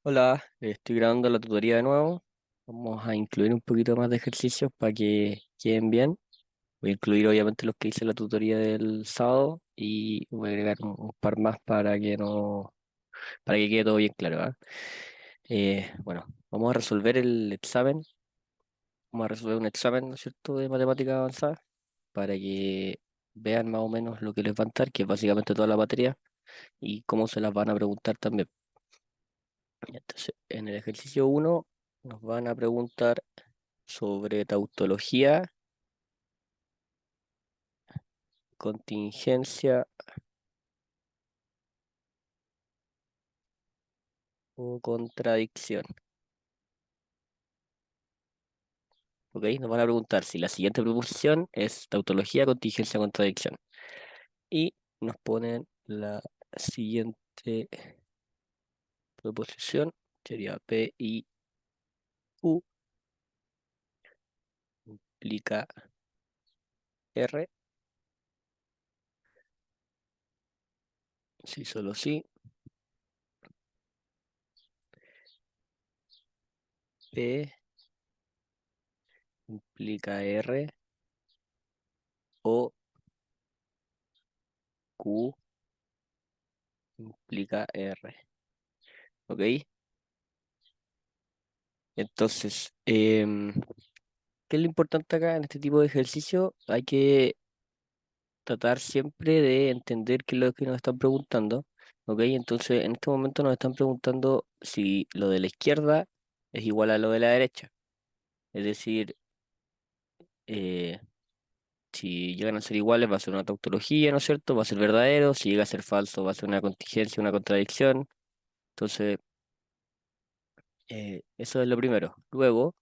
Hola, estoy grabando la tutoría de nuevo. Vamos a incluir un poquito más de ejercicios para que queden bien. Voy a incluir obviamente los que hice en la tutoría del sábado y voy a agregar un par más para que no, para que quede todo bien claro, ¿ah? Bueno, vamos a resolver el examen. Vamos a resolver un examen, ¿no es cierto?, de matemática avanzada para que vean más o menos lo que les va a dar, que es básicamente toda la materia y cómo se las van a preguntar también. Entonces, en el ejercicio uno nos van a preguntar sobre tautología, contingencia o contradicción. ¿Ok? Nos van a preguntar si la siguiente proposición es tautología, contingencia o contradicción. Y nos ponen la siguiente proposición, sería P I Q implica R, si solo si, P implica R o Q implica R. ¿Ok? Entonces, ¿qué es lo importante acá en este tipo de ejercicio? Hay que tratar siempre de entender qué es lo que nos están preguntando, ¿ok? Entonces, en este momento nos están preguntando si lo de la izquierda es igual a lo de la derecha. Es decir, eh, si llegan a ser iguales va a ser una tautología, ¿no es cierto? Va a ser verdadero. Si llega a ser falso va a ser una contingencia, una contradicción. Entonces, eso es lo primero. Luego,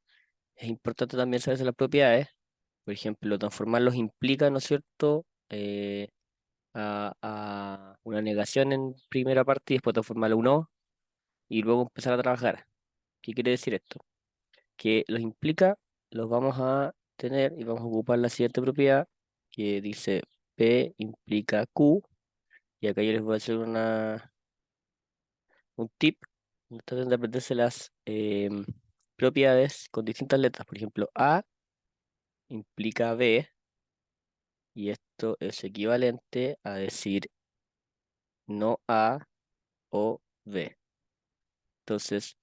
es importante también saberse las propiedades. Por ejemplo, transformarlos implica, ¿no es cierto? A una negación en primera parte y después transformarla a un no y luego empezar a trabajar. ¿Qué quiere decir esto? Que los implica, los vamos a tener y vamos a ocupar la siguiente propiedad que dice P implica Q y acá yo les voy a hacer un tip. Traten de aprenderse las propiedades con distintas letras. Por ejemplo, A implica B y esto es equivalente a decir no A o B. Entonces,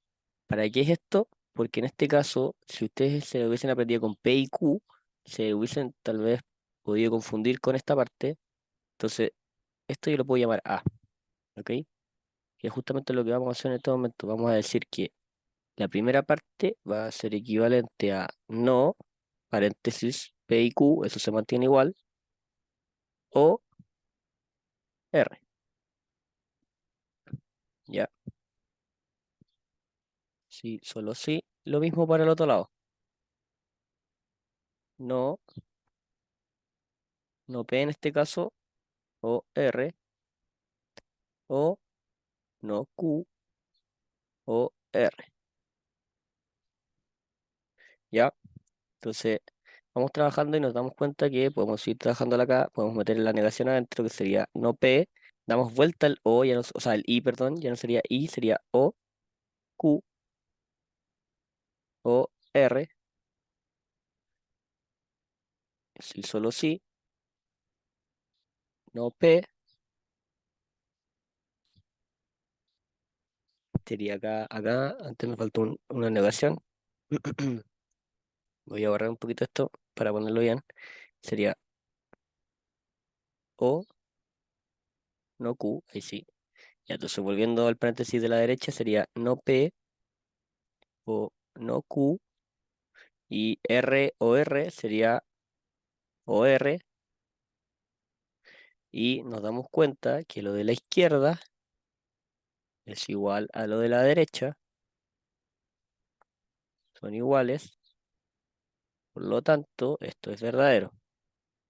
¿para qué es esto? Porque en este caso, si ustedes se hubiesen aprendido con P y Q, se hubiesen tal vez podido confundir con esta parte. Entonces, esto yo lo puedo llamar A, ¿ok? Que es justamente lo que vamos a hacer en este momento. Vamos a decir que la primera parte va a ser equivalente a no, paréntesis, P y Q, eso se mantiene igual, o R, ¿ya? Sí, solo sí. Lo mismo para el otro lado. No, no P en este caso, o R, o no Q, o R, ¿ya? Entonces, vamos trabajando y nos damos cuenta que podemos ir trabajando acá, podemos meter la negación adentro, que sería no P, damos vuelta al O, ya no, o sea, el I, perdón, ya no sería I, sería O, Q, O, R, si solo sí, no P, sería acá, antes me faltó una negación. Voy a borrar un poquito esto para ponerlo bien. Sería O, no Q, ahí sí. Ya, entonces volviendo al paréntesis de la derecha, sería no P o no Q, y R o R sería o R, y nos damos cuenta que lo de la izquierda es igual a lo de la derecha, son iguales, por lo tanto, esto es verdadero.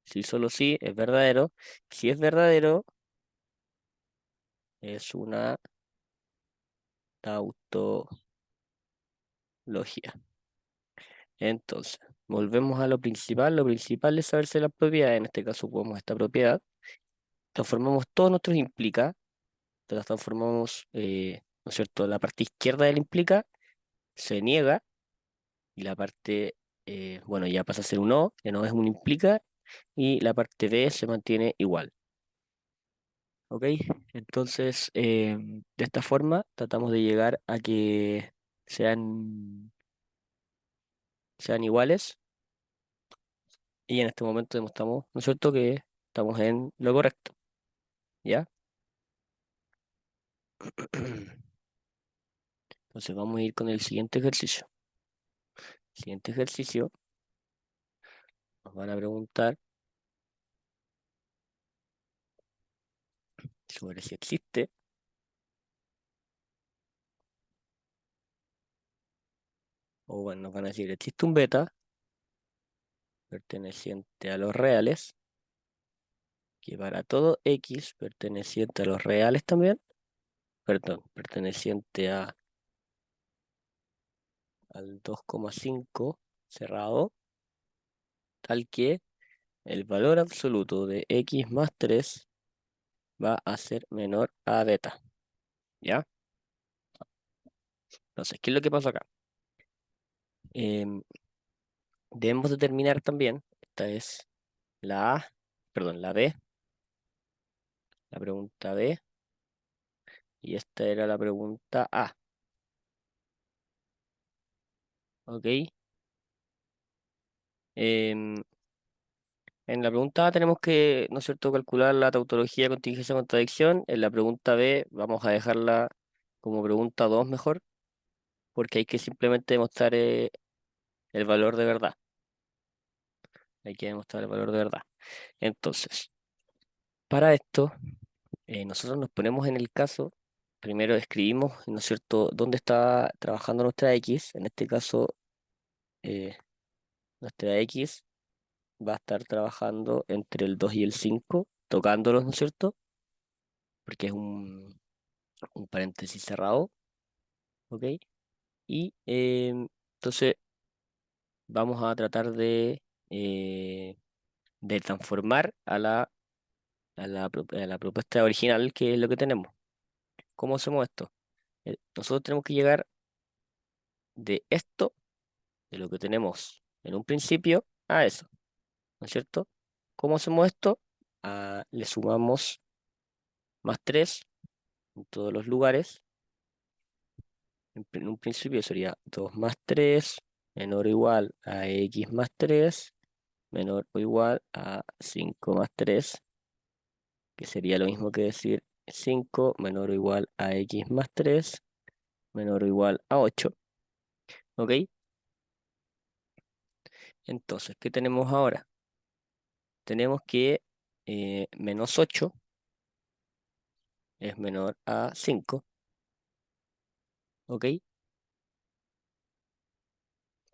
Si solo sí es verdadero, si es verdadero, es una tautología. Entonces, volvemos a lo principal es saberse la propiedad, en este caso ocupamos esta propiedad, transformamos todos nuestros implica, las transformamos, ¿no es cierto? La parte izquierda del implica se niega y la parte, bueno, ya pasa a ser un O, ya no es un implica, y la parte B se mantiene igual. ¿Ok? Entonces, de esta forma tratamos de llegar a que sean, sean iguales y en este momento demostramos, ¿no es cierto?, que estamos en lo correcto. ¿Ya? Entonces vamos a ir con el siguiente ejercicio. Siguiente ejercicio, nos van a preguntar sobre si existe, o bueno, nos van a decir, existe un beta perteneciente a los reales, que para todo x perteneciente a los reales también, perdón, perteneciente al 2,5 cerrado, tal que el valor absoluto de x más 3 va a ser menor a beta. ¿Ya? Entonces, ¿qué es lo que pasa acá? Em, Debemos determinar también, esta es la A, perdón, la B, la pregunta B, y esta era la pregunta A. ¿Ok? Em, en la pregunta A tenemos que, ¿no es cierto?, calcular la tautología de contingencia de contradicción. En la pregunta B vamos a dejarla como pregunta 2 mejor, porque hay que simplemente demostrar el valor de verdad. Hay que demostrar el valor de verdad. Entonces, para esto, nosotros nos ponemos en el caso, primero escribimos, ¿no es cierto?, dónde está trabajando nuestra X. En este caso, eh, nuestra X va a estar trabajando entre el 2 y el 5 tocándolos, ¿no es cierto? Porque es un paréntesis cerrado, ¿ok? Y entonces vamos a tratar eh, de transformar a la propuesta original, que es lo que tenemos. ¿Cómo hacemos esto? Nosotros tenemos que llegar de esto, de lo que tenemos en un principio, a eso, ¿no es cierto? ¿Cómo hacemos esto? Le sumamos más 3 en todos los lugares. En un principio sería 2 más 3 menor o igual a x más 3 menor o igual a 5 más 3, que sería lo mismo que decir 5 menor o igual a x más 3 menor o igual a 8. ¿Ok? Entonces, ¿qué tenemos ahora? Tenemos que menos 8 es menor a 5. ¿Ok?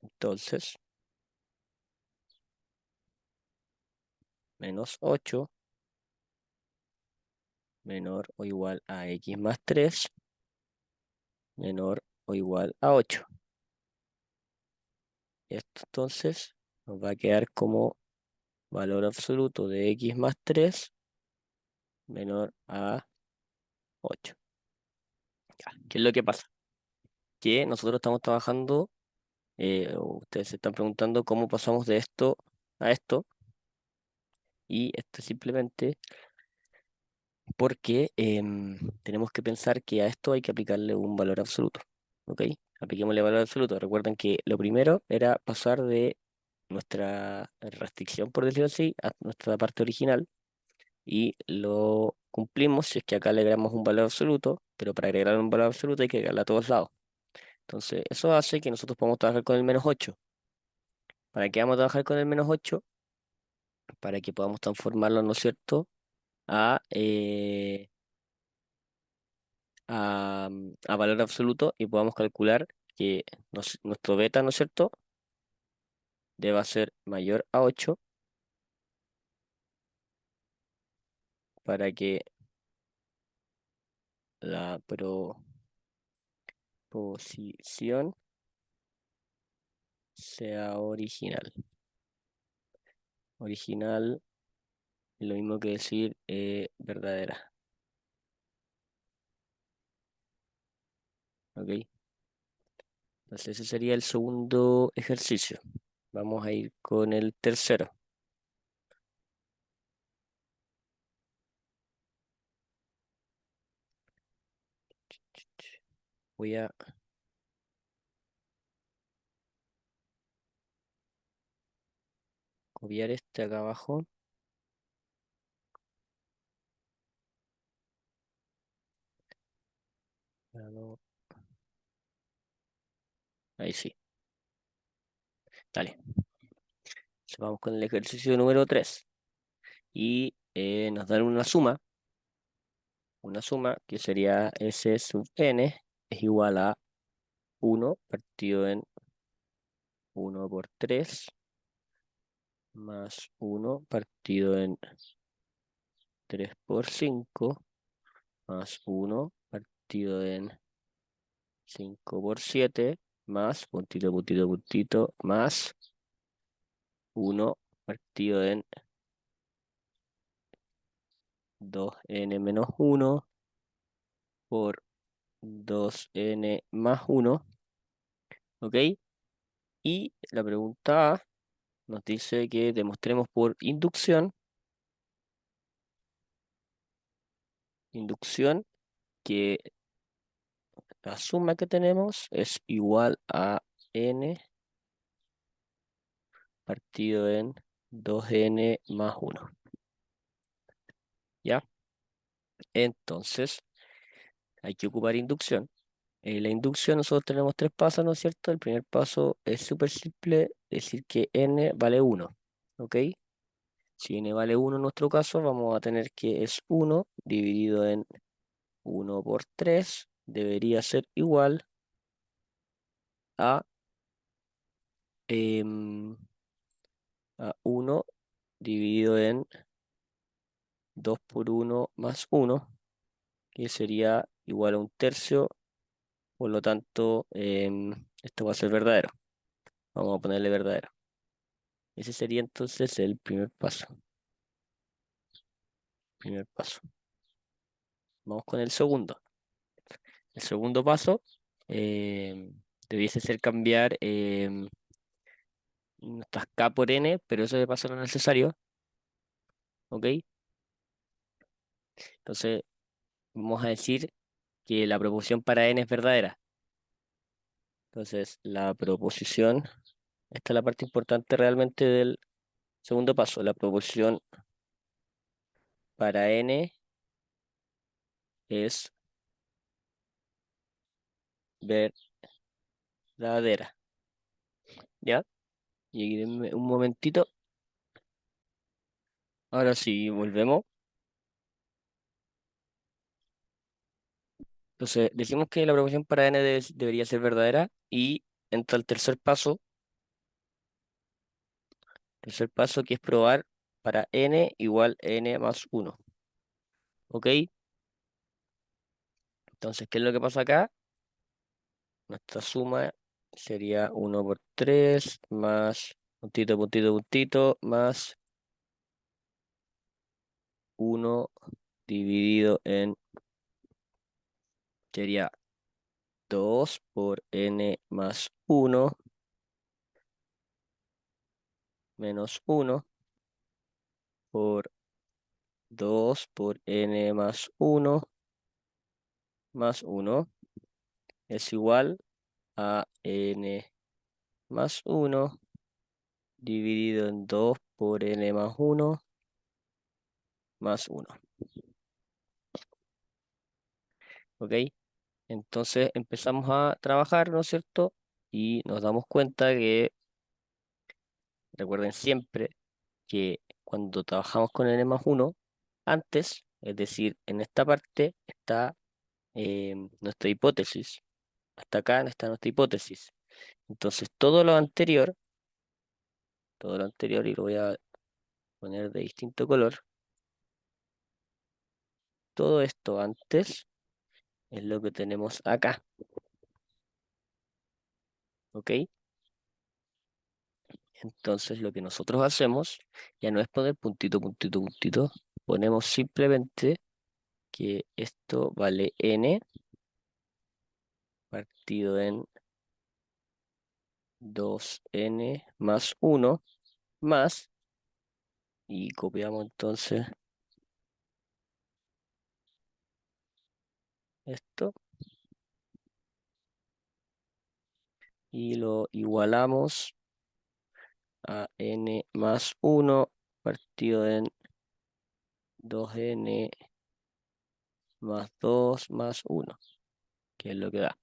Entonces, menos 8 menor o igual a x más 3 menor o igual a 8. Esto entonces nos va a quedar como valor absoluto de x más 3 menor a 8. Ya, ¿qué es lo que pasa? Que nosotros estamos trabajando, o ustedes se están preguntando cómo pasamos de esto a esto, y esto es simplemente porque tenemos que pensar que a esto hay que aplicarle un valor absoluto. ¿Ok? Apliquémosle valor absoluto. Recuerden que lo primero era pasar de nuestra restricción, por decirlo así, a nuestra parte original, y lo cumplimos si es que acá le agregamos un valor absoluto, pero para agregar un valor absoluto hay que agregarlo a todos lados. Entonces, eso hace que nosotros podamos trabajar con el -8. ¿Para qué vamos a trabajar con el -8? Para que podamos transformarlo, ¿no es cierto?, a valor absoluto y podamos calcular que nuestro beta, ¿no es cierto?, deba ser mayor a 8 para que la proposición sea original. Original es lo mismo que decir verdadera. ¿ok? Entonces ese sería el segundo ejercicio. Vamos a ir con el tercero. Voy a copiar este acá abajo. Ahí sí, dale. Entonces vamos con el ejercicio número 3. Y nos dan una suma que sería S sub n es igual a 1 partido en 1 por 3 más 1 partido en 3 por 5 más 1 partido en 5 por 7 más puntito, puntito, puntito, más 1 partido en 2n menos 1 por 2n más 1, ¿ok? Y la pregunta A nos dice que demostremos por inducción que la suma que tenemos es igual a n partido en 2n más 1, ¿ya? Entonces, hay que ocupar inducción. En la inducción nosotros tenemos tres pasos, ¿no es cierto? El primer paso es súper simple, decir que n vale 1, ¿ok? Si n vale 1 en nuestro caso, vamos a tener que es 1 dividido en 1 por 3, debería ser igual a, em, a 1 dividido en 2 por 1 más 1, que sería igual a un tercio, por lo tanto, esto va a ser verdadero. Vamos a ponerle verdadero. Ese sería entonces el primer paso. Primer paso. Vamos con el segundo. El segundo paso debiese ser cambiar nuestras K por N, pero eso de paso no es necesario, ¿ok? Entonces vamos a decir que la proposición para N es verdadera. Entonces la proposición, esta es la parte importante realmente del segundo paso, la proposición para N es verdadera, ¿ya? Y aquí denme un momentito. Ahora sí, volvemos. Entonces, decimos que la proposición para n debería ser verdadera y entra el tercer paso que es probar para n igual n más 1. ¿Ok? Entonces, ¿qué es lo que pasa acá? Nuestra suma sería 1 por 3 más puntito, puntito, puntito, más 1 dividido en, sería 2 por n más 1 menos 1 por 2 por n más 1 más 1 es igual a n más 1 dividido en 2 por n más 1 más 1. ¿Ok? Entonces empezamos a trabajar, ¿no es cierto? Y nos damos cuenta que, recuerden siempre, que cuando trabajamos con n más 1, antes, es decir, en esta parte está nuestra hipótesis. Hasta acá está nuestra hipótesis. Entonces todo lo anterior, y lo voy a poner de distinto color, todo esto antes es lo que tenemos acá, ¿ok? Entonces lo que nosotros hacemos ya no es poner puntito, puntito, puntito, ponemos simplemente que esto vale n partido en 2n más 1 más, y copiamos entonces esto y lo igualamos a n más 1 partido en 2n más 2 más 1, que es lo que da.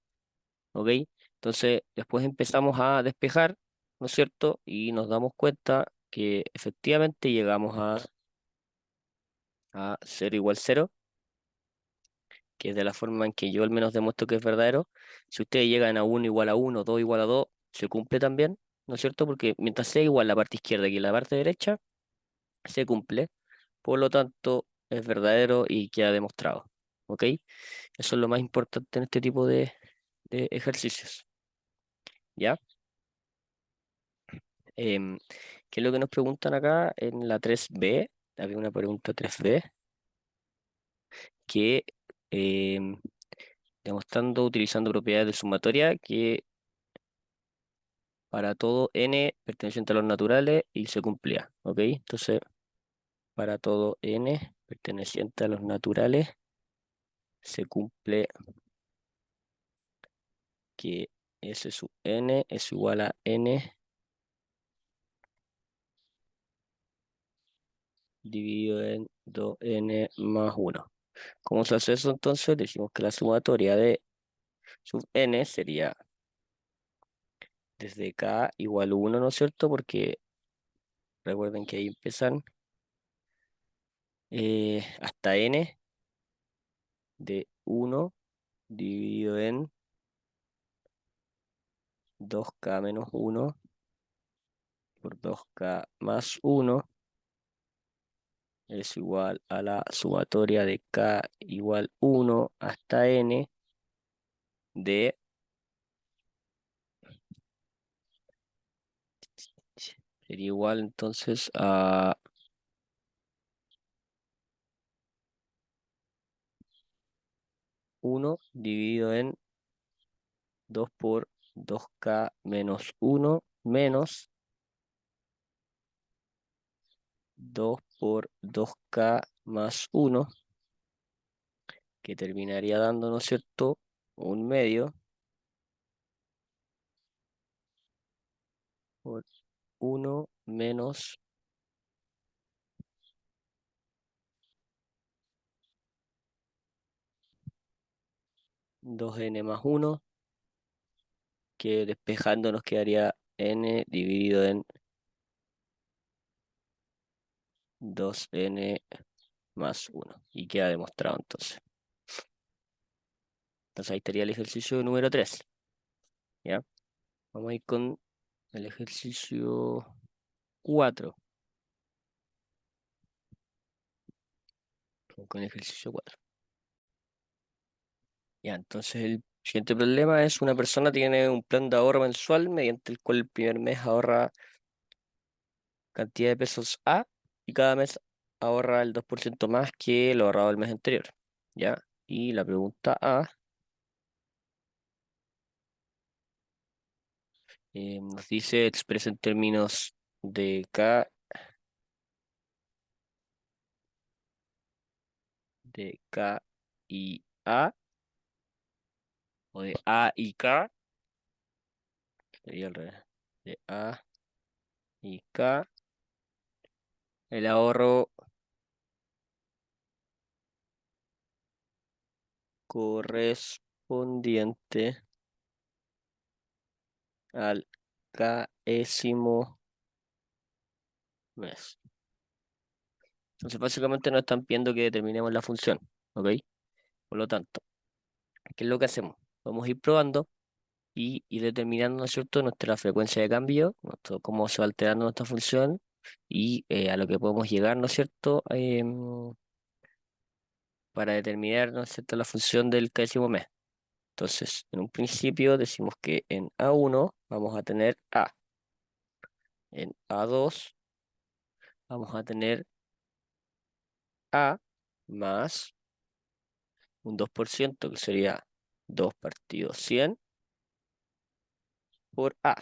¿Ok? Entonces, después empezamos a despejar, ¿no es cierto? Y nos damos cuenta que efectivamente llegamos a 0 igual 0, que es de la forma en que yo al menos demuestro que es verdadero. Si ustedes llegan a 1 igual a 1, 2 igual a 2, se cumple también, ¿no es cierto? Porque mientras sea igual la parte izquierda que la parte derecha, se cumple. Por lo tanto, es verdadero y queda demostrado. ¿Ok? Eso es lo más importante en este tipo de ejercicios. ¿Ya? Em, ¿Qué es lo que nos preguntan acá en la 3b? Había una pregunta 3b que em, demostrando utilizando propiedades de sumatoria que para todo n perteneciente a los naturales y se cumplía. ¿Ok? Entonces, para todo n perteneciente a los naturales se cumple que s sub n es igual a n dividido en 2n más 1. ¿Cómo se hace eso entonces? Decimos que la sumatoria de sub n sería desde k igual 1, ¿no es cierto? Porque recuerden que ahí empiezan hasta n de 1 dividido en 2k menos 1 por 2k más 1 es igual a la sumatoria de k igual 1 hasta n de sería igual entonces a 1 dividido en 2 por 2k menos 1 menos 2 por 2k más 1, que terminaría dando, ¿no es cierto?, un medio por 1 menos 2n más 1, que despejando nos quedaría n dividido en 2n más 1. Y queda demostrado entonces. Entonces ahí estaría el ejercicio número 3. ¿Ya? Vamos a ir con el ejercicio 4. Con el ejercicio 4. Ya, entonces el siguiente problema es: una persona tiene un plan de ahorro mensual mediante el cual el primer mes ahorra cantidad de pesos A y cada mes ahorra el 2% más que lo ahorrado el mes anterior. ¿Ya? Y la pregunta A nos dice: expresa en términos de K y A, o de A y K, sería al revés, de A y K, el ahorro correspondiente al késimo mes. Entonces, básicamente nos están pidiendo que determinemos la función, ¿ok? Por lo tanto, ¿qué es lo que hacemos? Vamos a ir probando y ir determinando, ¿no es cierto?, nuestra frecuencia de cambio, cómo se va alterando nuestra función y a lo que podemos llegar, ¿no es cierto?, para determinar, ¿no es cierto?, la función del késimo mes. Entonces, en un principio decimos que en A1 vamos a tener A, en A2 vamos a tener A más un 2%, que sería 2 partido 100, por A.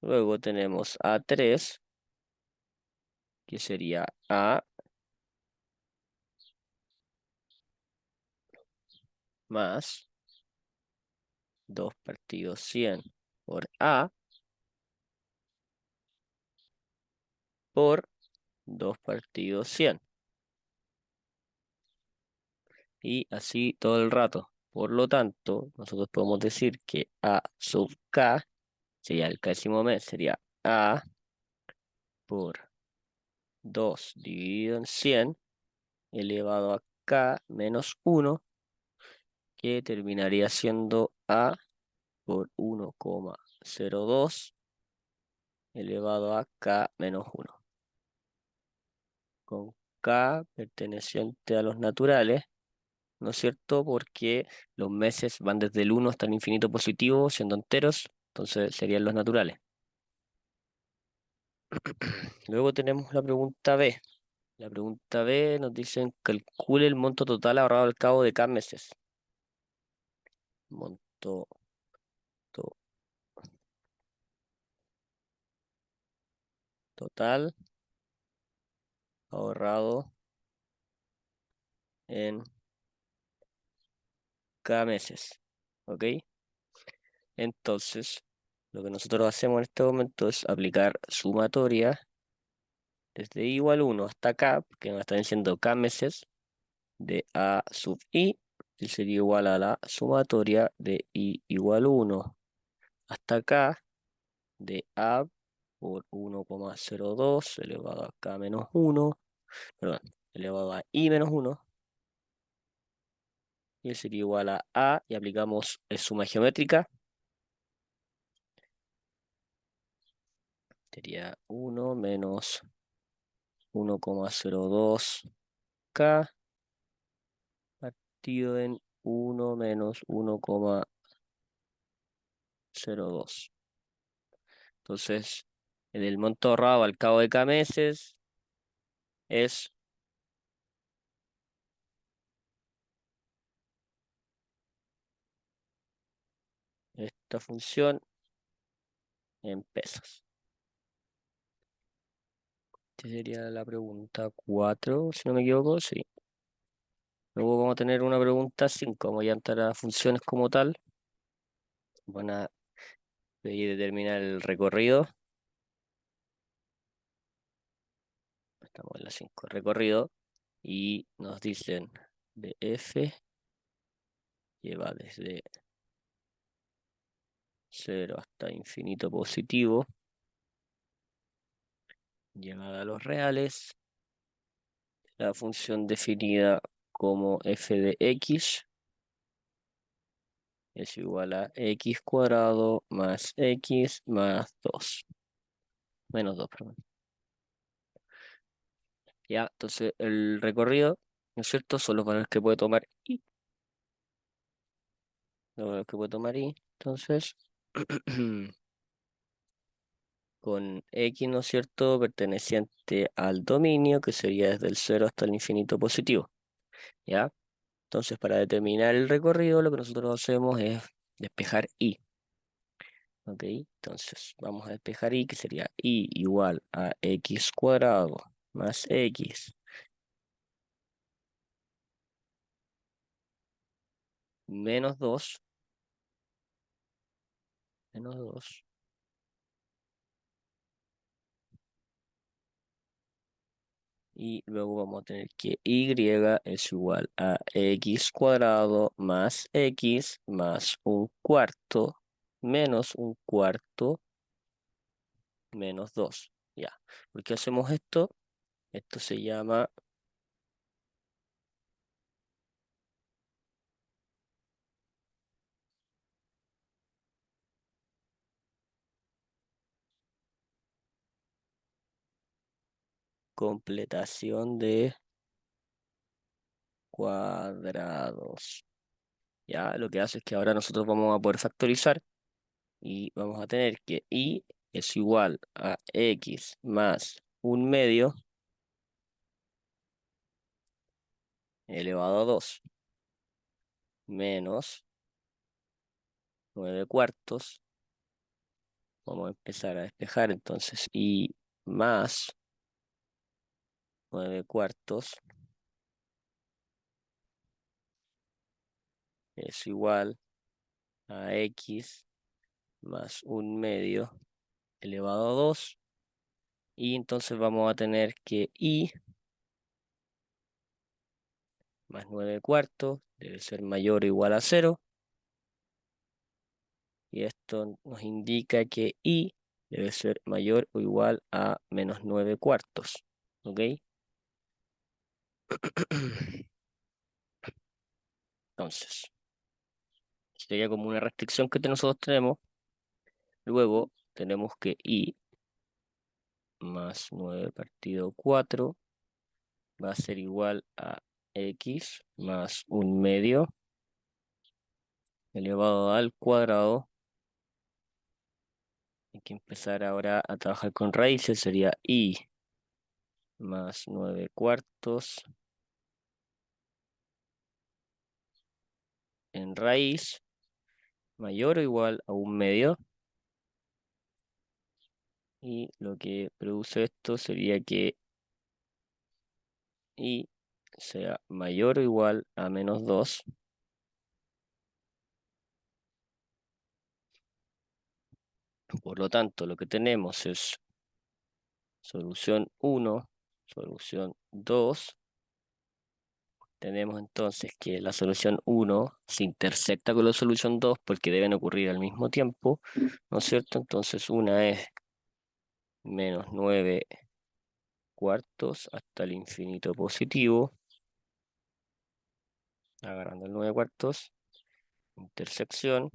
Luego tenemos A3, que sería A más 2 partido 100 por A por 2 partido 100. Y así todo el rato. Por lo tanto, nosotros podemos decir que A sub K sería el décimo mes, sería A por 2 dividido en 100 elevado a K menos 1, que terminaría siendo A por 1,02 elevado a K menos 1. Con K perteneciente a los naturales, ¿no es cierto? Porque los meses van desde el 1 hasta el infinito positivo, siendo enteros, entonces serían los naturales. Luego tenemos la pregunta B. La pregunta B nos dicen, calcule el monto total ahorrado al cabo de cada meses. Monto total ahorrado en cada meses. ¿Ok? Entonces, lo que nosotros hacemos en este momento es aplicar sumatoria desde i igual 1 hasta k, que nos están diciendo k meses, de a sub i, que sería igual a la sumatoria de i igual 1 hasta k de a por 1,02 elevado a k menos 1, perdón, elevado a i menos 1, y sería igual a, y aplicamos suma geométrica, sería 1 menos 1,02k partido en 1 menos 1,02. Entonces, el monto ahorrado al cabo de cada meses es esta función en pesos. Esta sería la pregunta 4, si no me equivoco, sí. Luego vamos a tener una pregunta 5, vamos a entrar a funciones como tal. Van a pedir determinar el recorrido. Estamos en la 5, recorrido. Y nos dicen de f que va desde 0 hasta infinito positivo, llegada a los reales, la función definida como f de x es igual a x cuadrado más x más 2, menos 2, perdón. Ya, entonces el recorrido, ¿no es cierto? Son los valores que puede tomar y, los valores que puede tomar y, entonces, con x, ¿no es cierto?, perteneciente al dominio, que sería desde el 0 hasta el infinito positivo, ¿ya? Entonces, para determinar el recorrido, lo que nosotros hacemos es despejar y. ¿Ok? Entonces, vamos a despejar y, que sería y igual a x cuadrado más x menos 2, menos 2, y luego vamos a tener que y es igual a x cuadrado más x más un cuarto menos un cuarto menos 2. Ya, ¿por qué hacemos esto? Esto se llama completación de cuadrados. Ya, lo que hace es que ahora nosotros vamos a poder factorizar y vamos a tener que y es igual a x más un medio elevado a 2 menos 9 cuartos Vamos a empezar a despejar entonces. Y más 9 cuartos es igual a x más 1/2 elevado a 2. Y entonces vamos a tener que y más 9 cuartos debe ser mayor o igual a 0. Y esto nos indica que y debe ser mayor o igual a menos 9 cuartos. ¿Ok? Entonces, sería como una restricción que nosotros tenemos. Luego tenemos que y más 9 partido 4 va a ser igual a x más 1/2 elevado al cuadrado. Hay que empezar ahora a trabajar con raíces. Sería y más 9 cuartos en raíz mayor o igual a 1/2. Y lo que produce esto sería que y sea mayor o igual a menos 2. Por lo tanto, lo que tenemos es solución 1, solución 2. Tenemos entonces que la solución 1 se intersecta con la solución 2 porque deben ocurrir al mismo tiempo, ¿no es cierto? Entonces una es menos 9 cuartos hasta el infinito positivo, agarrando el 9 cuartos, intersección,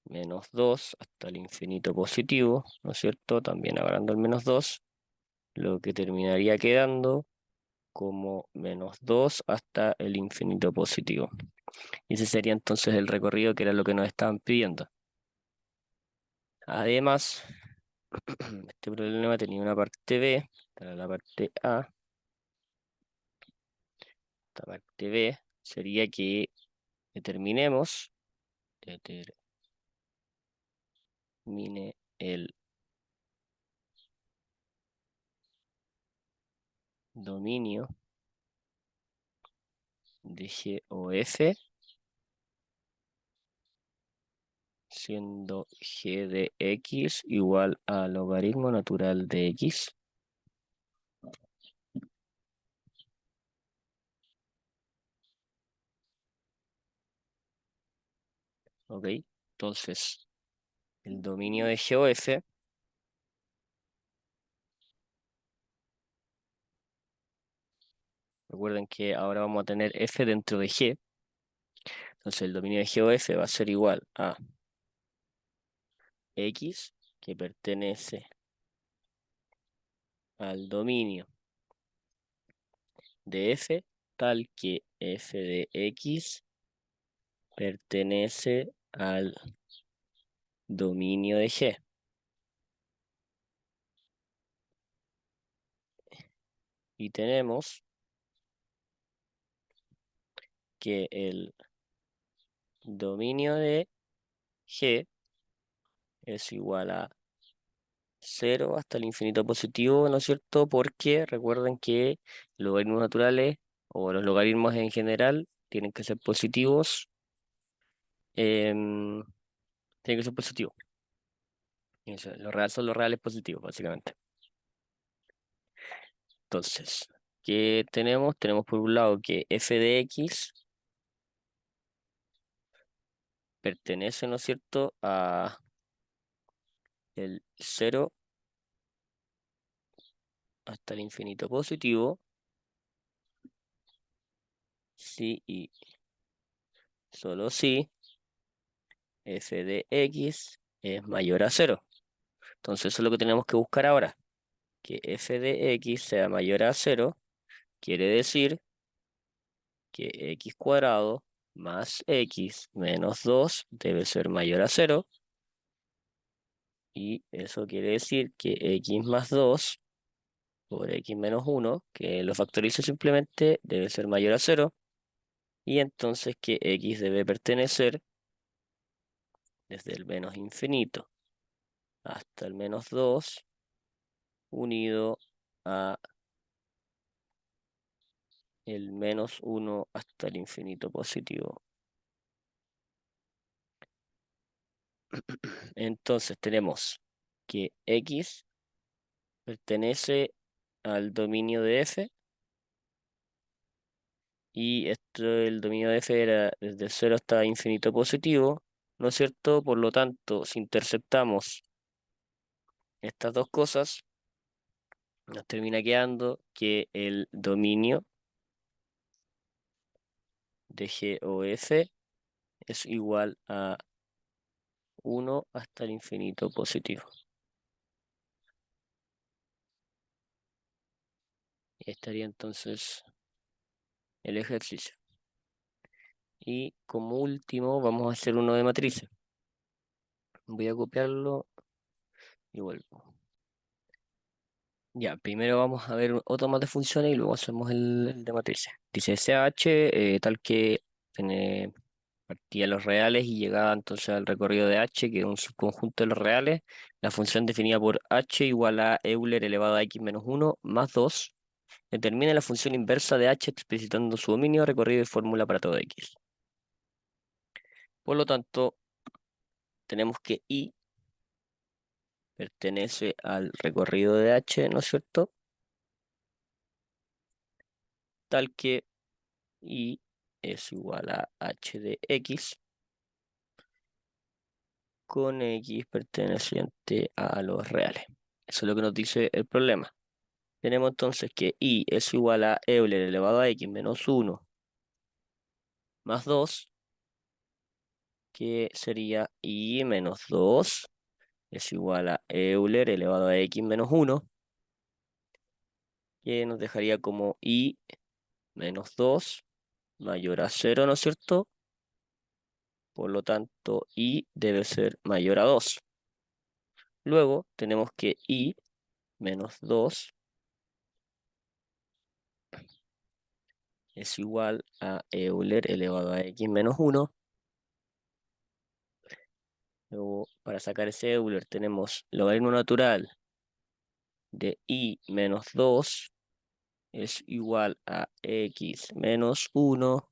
menos 2 hasta el infinito positivo, ¿no es cierto? También agarrando el menos 2, lo que terminaría quedando como menos 2 hasta el infinito positivo. Y ese sería entonces el recorrido que era lo que nos estaban pidiendo. Además, este problema tenía una parte B, para la parte A. Esta parte B sería que determinemos, determine el dominio de G o F, siendo G de X igual al logaritmo natural de X. ¿Ok? Entonces, el dominio de G o F, recuerden que ahora vamos a tener F dentro de G. Entonces el dominio de G o F va a ser igual a X, que pertenece al dominio de F, tal que F de X pertenece al dominio de G. Y tenemos que el dominio de G es igual a 0 hasta el infinito positivo, ¿no es cierto? Porque recuerden que los logaritmos naturales o los logaritmos en general tienen que ser positivos. Tienen que ser positivos. Lo real son los reales positivos, básicamente. Entonces, ¿qué tenemos? Tenemos por un lado que f de x pertenece, ¿no es cierto?, a el 0 hasta el infinito positivo, si y solo si f de x es mayor a 0. Entonces, eso es lo que tenemos que buscar ahora. Que f de x sea mayor a 0 quiere decir que x cuadrado más x menos 2 debe ser mayor a 0. Y eso quiere decir que x más 2 por x menos 1, que lo factorizo simplemente, debe ser mayor a 0. Y entonces que x debe pertenecer desde el menos infinito hasta el menos 2 unido a el menos 1 hasta el infinito positivo. Entonces tenemos que X pertenece al dominio de F y el dominio de F era desde 0 hasta infinito positivo, ¿no es cierto? Por lo tanto, si interceptamos estas dos cosas, nos termina quedando que el dominio de G o F es igual a 1 hasta el infinito positivo. Y estaría entonces el ejercicio. Y como último vamos a hacer uno de matrices. Voy a copiarlo y vuelvo. Ya, primero vamos a ver otro más de funciones y luego hacemos el de matrices. Dice SH, tal que tiene partía de los reales y llegaba entonces al recorrido de H, que es un subconjunto de los reales. La función definida por H igual a Euler elevado a X menos 1 más 2. Determina la función inversa de H explicitando su dominio, recorrido y fórmula para todo X. Por lo tanto, tenemos que I pertenece al recorrido de H, ¿no es cierto? Tal que I es igual a H de X con X perteneciente a los reales. Eso es lo que nos dice el problema. Tenemos entonces que I es igual a Euler elevado a X menos 1 más 2, que sería I menos 2 es igual a Euler elevado a X menos 1, que nos dejaría como I menos 2 mayor a 0, ¿no es cierto? Por lo tanto, I debe ser mayor a 2. Luego tenemos que I menos 2 es igual a Euler elevado a X menos 1. Luego, para sacar ese Euler tenemos logaritmo natural de I menos 2 es igual a X menos 1,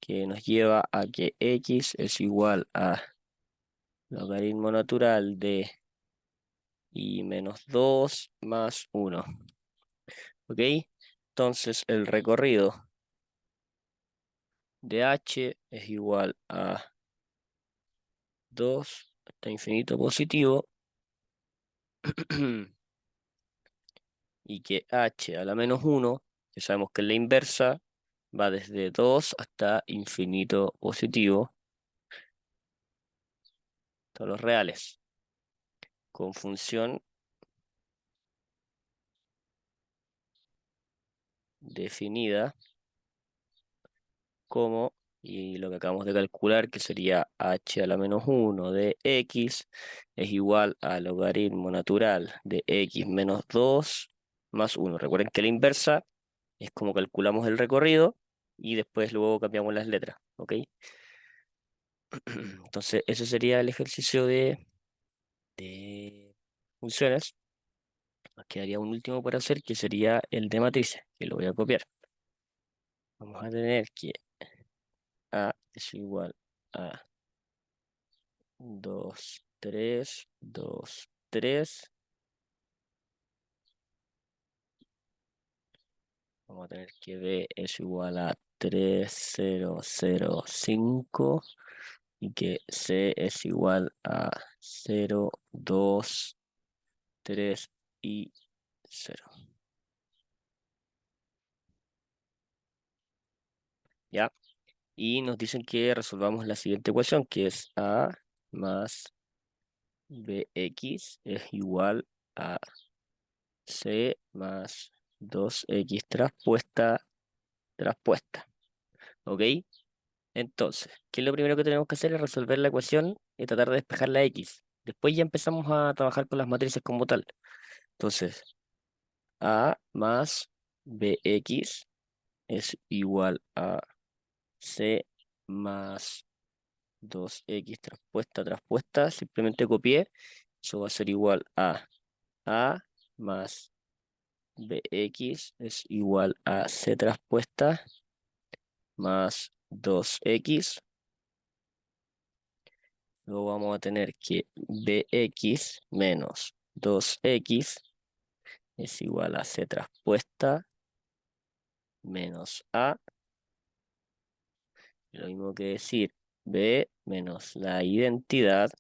que nos lleva a que X es igual a logaritmo natural de I menos 2 más 1. ¿Ok? Entonces el recorrido de H es igual a 2 hasta infinito positivo y que H a la menos 1, que sabemos que es la inversa, va desde 2 hasta infinito positivo, todos los reales, con función definida como, y lo que acabamos de calcular, que sería H a la menos 1 de X, es igual al logaritmo natural de X menos 2 más 1. Recuerden que la inversa es como calculamos el recorrido y después luego cambiamos las letras, ¿ok? Entonces, ese sería el ejercicio de funciones. Nos quedaría un último por hacer, que sería el de matrices, que lo voy a copiar. Vamos a tener que A es igual a 2, 3, 2, 3. Vamos a tener que B es igual a 3, 0, 0, 5. Y que C es igual a 0, 2, 3 y 0. ¿Ya? Y nos dicen que resolvamos la siguiente ecuación, que es A más BX es igual a C más 2X traspuesta. ¿Ok? Entonces, ¿qué es lo primero que tenemos que hacer? Es resolver la ecuación y tratar de despejar la X. Después ya empezamos a trabajar con las matrices como tal. Entonces, A más BX es igual a C más 2X traspuesta. Simplemente copié Eso va a ser igual a más bx es igual a c traspuesta más 2x. Luego vamos a tener que bx menos 2x es igual a c traspuesta menos a. Lo mismo que decir b menos la identidad.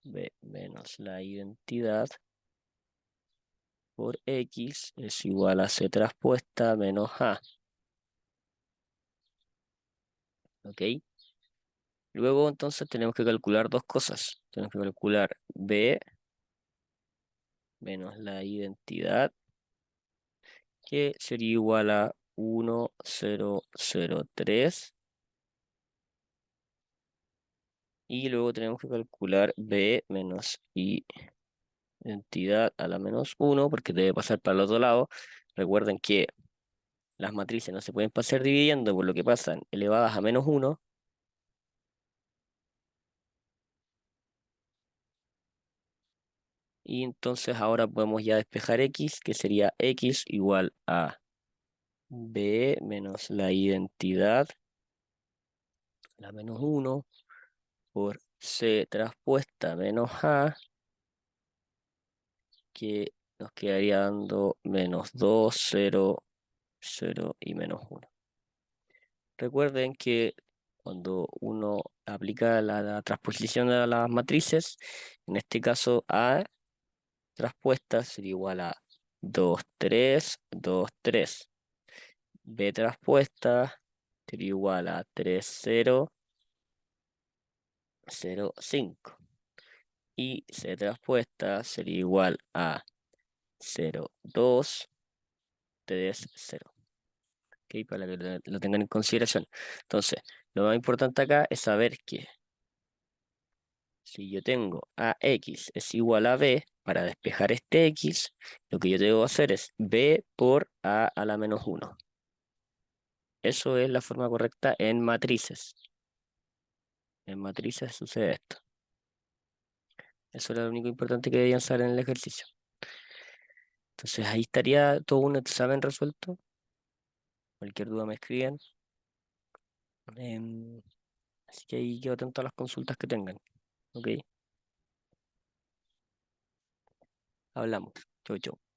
B menos la identidad por x es igual a c traspuesta menos a. ¿Ok? Luego entonces tenemos que calcular dos cosas. Tenemos que calcular b menos la identidad, que sería igual a 1003. Y luego tenemos que calcular b menos identidad a la menos 1, porque debe pasar para el otro lado. Recuerden que las matrices no se pueden pasar dividiendo, por lo que pasan elevadas a menos 1. Y entonces ahora podemos ya despejar x, que sería x igual a b menos la identidad, la menos 1, por c traspuesta menos a, que nos quedaría dando menos 2, 0, 0 y menos 1. Recuerden que cuando uno aplica la transposición de las matrices, en este caso a traspuesta sería igual a 2, 3, 2, 3. B traspuesta sería igual a 3, 0, 0, 5. Y C traspuesta sería igual a 0, 2, 3, 0. ¿Ok? Para que lo tengan en consideración. Entonces, lo más importante acá es saber que si yo tengo AX es igual a B, para despejar este X, lo que yo debo hacer es B por A la menos 1. Eso es la forma correcta en matrices. En matrices sucede esto. Eso era lo único importante que debían saber en el ejercicio. Entonces ahí estaría todo un examen resuelto. Cualquier duda me escriben. Em, Así que ahí quedo atento a las consultas que tengan. Ok, hablamos. Chau, chau.